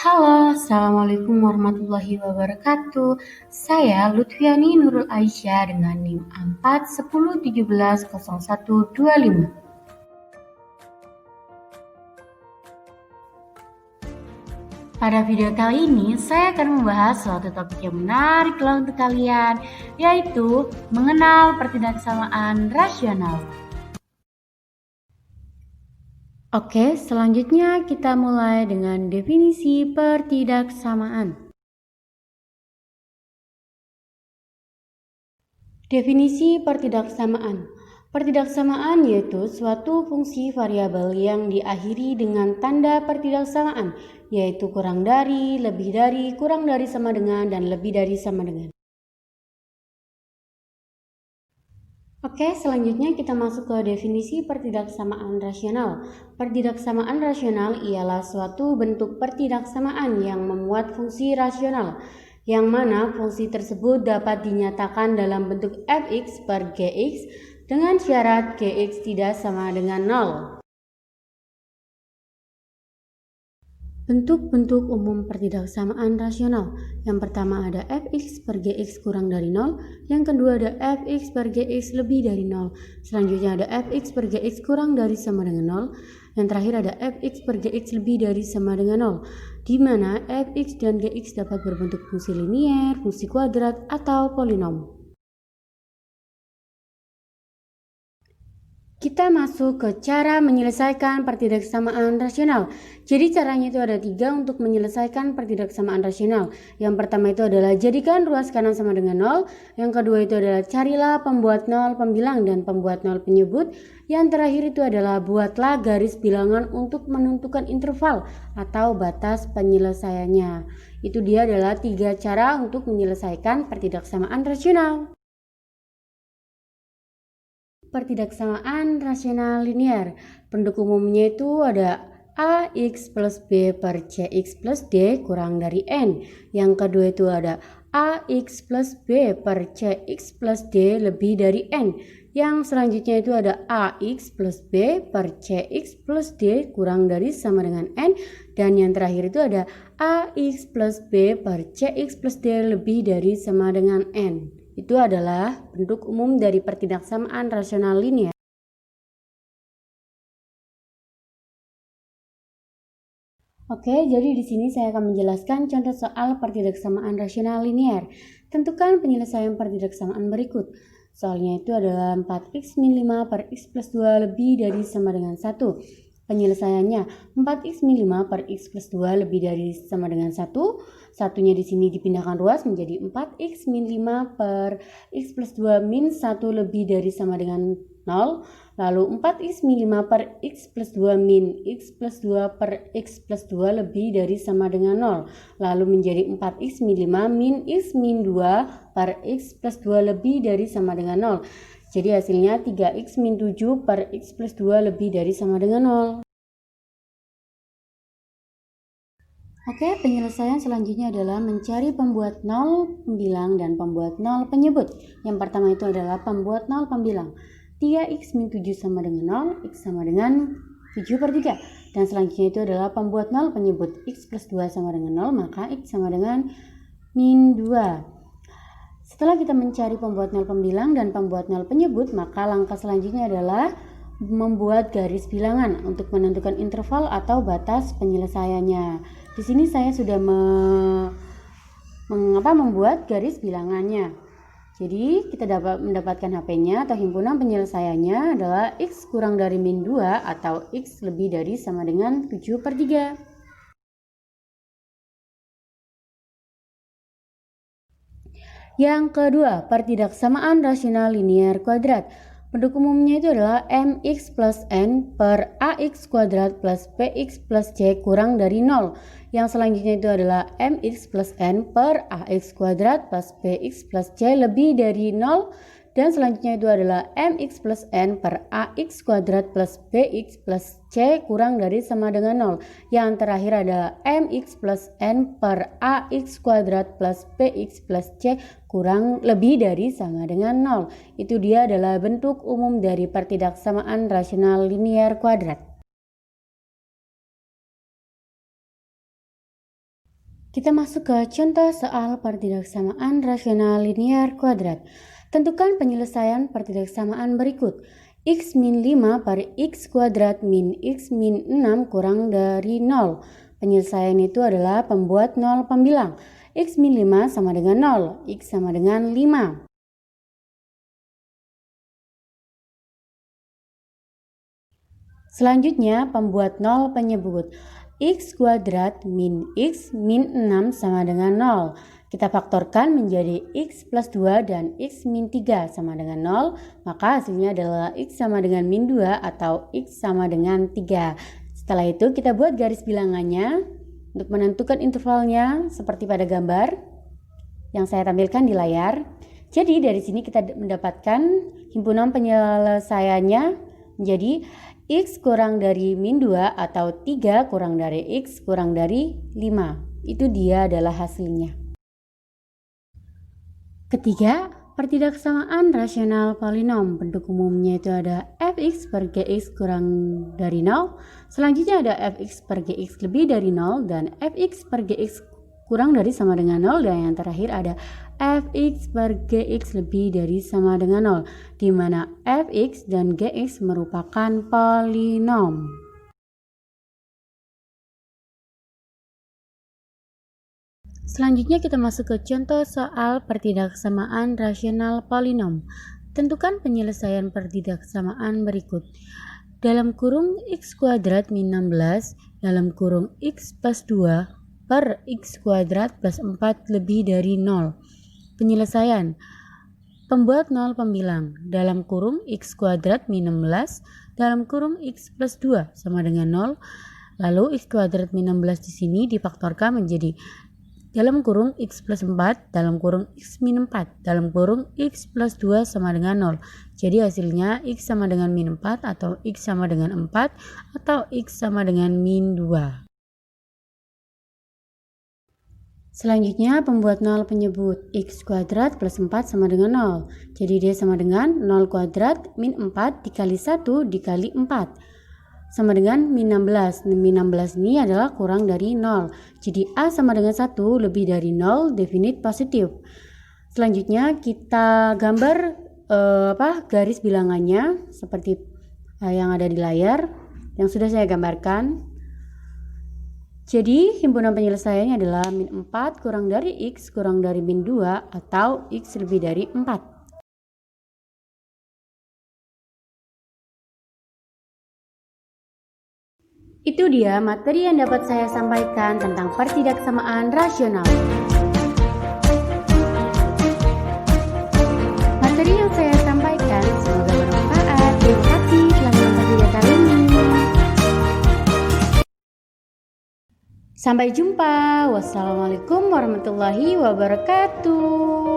Halo, Assalamualaikum warahmatullahi wabarakatuh. Saya Lutfiani Nurul Aisyah dengan NIM 410170125. Pada video kali ini, saya akan membahas suatu topik yang menarik untuk kalian, yaitu mengenal pertidaksamaan rasional. Oke, selanjutnya kita mulai dengan definisi pertidaksamaan. Definisi pertidaksamaan. Pertidaksamaan yaitu suatu fungsi variabel yang diakhiri dengan tanda pertidaksamaan, yaitu kurang dari, lebih dari, kurang dari sama dengan, dan lebih dari sama dengan. Oke, selanjutnya kita masuk ke definisi pertidaksamaan rasional. Pertidaksamaan rasional ialah suatu bentuk pertidaksamaan yang memuat fungsi rasional, yang mana fungsi tersebut dapat dinyatakan dalam bentuk fx per gx dengan syarat gx tidak sama dengan 0. Bentuk-bentuk umum pertidaksamaan rasional. Yang pertama ada fx per gx kurang dari 0. Yang kedua ada fx per gx lebih dari 0. Selanjutnya ada fx per gx kurang dari sama dengan 0. Yang terakhir ada fx per gx lebih dari sama dengan 0. Di mana fx dan gx dapat berbentuk fungsi linier, fungsi kuadrat, atau polinom. Kita masuk ke cara menyelesaikan pertidaksamaan rasional. Jadi caranya itu ada 3 untuk menyelesaikan pertidaksamaan rasional. Yang pertama itu adalah jadikan ruas kanan sama dengan 0. Yang kedua itu adalah carilah pembuat 0 pembilang dan pembuat 0 penyebut. Yang terakhir itu adalah buatlah garis bilangan untuk menentukan interval atau batas penyelesaiannya. Itu dia adalah 3 cara untuk menyelesaikan pertidaksamaan rasional. Pertidaksamaan rasional linier. Bentuk umumnya itu ada ax plus b per cx plus d kurang dari n. Yang kedua itu ada ax plus b per cx plus d lebih dari n. Yang selanjutnya itu ada ax plus b per cx plus d kurang dari sama dengan n. Dan yang terakhir itu ada ax plus b per cx plus d lebih dari sama dengan n. Itu adalah bentuk umum dari pertidaksamaan rasional linier. Oke, jadi di sini saya akan menjelaskan contoh soal pertidaksamaan rasional linier. Tentukan penyelesaian pertidaksamaan berikut. Soalnya itu adalah 4x min 5 per x plus 2 lebih dari sama dengan 1. Penyelesaiannya 4x min 5 per x plus 2 lebih dari sama dengan 1. Satunya di sini dipindahkan ruas menjadi 4x min 5 per x plus 2 min 1 lebih dari sama dengan 0. Lalu 4x min 5 per x plus 2 min x plus 2 per x plus 2 lebih dari sama dengan 0. Lalu menjadi 4x min 5 min x min 2 per x plus 2 lebih dari sama dengan 0. Jadi hasilnya 3x min 7 per x plus 2 lebih dari sama dengan 0. Oke, penyelesaian selanjutnya adalah mencari pembuat 0 pembilang dan pembuat 0 penyebut. Yang pertama itu adalah pembuat 0 pembilang. 3x min 7 sama dengan 0, x sama dengan 7 per 3. Dan selanjutnya itu adalah pembuat 0 penyebut. X plus 2 sama dengan 0, maka x sama dengan min 2. Setelah kita mencari pembuat 0 pembilang dan pembuat 0 penyebut, maka langkah selanjutnya adalah membuat garis bilangan untuk menentukan interval atau batas penyelesaiannya. Di sini saya sudah membuat garis bilangannya. Jadi kita dapat mendapatkan HP-nya atau himpunan penyelesaiannya adalah x kurang dari min 2 atau x lebih dari sama dengan 7 per 3. Yang kedua, pertidaksamaan rasional linier kuadrat. Bentuk umumnya itu adalah mx plus n per ax kuadrat plus bx plus c kurang dari 0. Yang selanjutnya itu adalah mx plus n per ax kuadrat plus bx plus c lebih dari 0. Dan selanjutnya itu adalah mx plus n per ax kuadrat plus bx plus c kurang dari sama dengan 0. Yang terakhir adalah mx plus n per ax kuadrat plus bx plus c kurang lebih dari sama dengan 0. Itu dia adalah bentuk umum dari pertidaksamaan rasional linier kuadrat. Kita masuk ke contoh soal pertidaksamaan rasional linier kuadrat. Tentukan penyelesaian pertidaksamaan berikut. X min 5 per X kuadrat min X min 6 kurang dari 0. Penyelesaian itu adalah pembuat 0 pembilang. X min 5 sama dengan 0, X sama dengan 5. Selanjutnya, pembuat 0 penyebut. X kuadrat min X min 6 sama dengan 0. Kita faktorkan menjadi X plus 2 dan X min 3 sama dengan 0. Maka hasilnya adalah X sama dengan min 2 atau X sama dengan 3. Setelah itu kita buat garis bilangannya untuk menentukan intervalnya seperti pada gambar yang saya tampilkan di layar. Jadi dari sini kita mendapatkan himpunan penyelesaiannya menjadi X kurang dari min 2 atau 3 kurang dari X kurang dari 5. Itu dia adalah hasilnya. Ketiga, pertidaksamaan rasional polinom. Bentuk umumnya itu ada fx per gx kurang dari 0. Selanjutnya ada fx per gx lebih dari 0 dan fx per gx kurang dari sama dengan 0, dan yang terakhir ada fx per gx lebih dari sama dengan 0, di mana fx dan gx merupakan polinom. Selanjutnya kita masuk ke contoh soal pertidaksamaan rasional polinom. Tentukan penyelesaian pertidaksamaan berikut. Dalam kurung x kuadrat min 16 dalam kurung x plus 2 per x kuadrat plus 4 lebih dari 0. Penyelesaian. Pembuat 0 pembilang. Dalam kurung x kuadrat min 16 dalam kurung x plus 2 sama dengan 0. Lalu x kuadrat min 16 di sini difaktorkan menjadi dalam kurung x plus 4 dalam kurung x min 4 dalam kurung x plus 2 sama dengan 0. Jadi hasilnya x sama dengan min 4 atau x sama dengan 4 atau x sama dengan min 2. Selanjutnya pembuat 0 penyebut x kuadrat plus 4 sama dengan 0. Jadi dia sama dengan 0 kuadrat min 4 dikali 1 dikali 4. Sama dengan min 16. Min 16 ini adalah kurang dari 0. Jadi A sama dengan 1 lebih dari 0, definite positif. Selanjutnya kita gambar garis bilangannya seperti yang ada di layar yang sudah saya gambarkan. Jadi himpunan penyelesaiannya adalah min 4 kurang dari x kurang dari min 2 atau x lebih dari 4. Itu dia materi yang dapat saya sampaikan tentang pertidaksamaan rasional. Materi yang saya sampaikan semoga bermanfaat. Terima kasih telah menonton video kali ini. Sampai jumpa. Wassalamualaikum warahmatullahi wabarakatuh.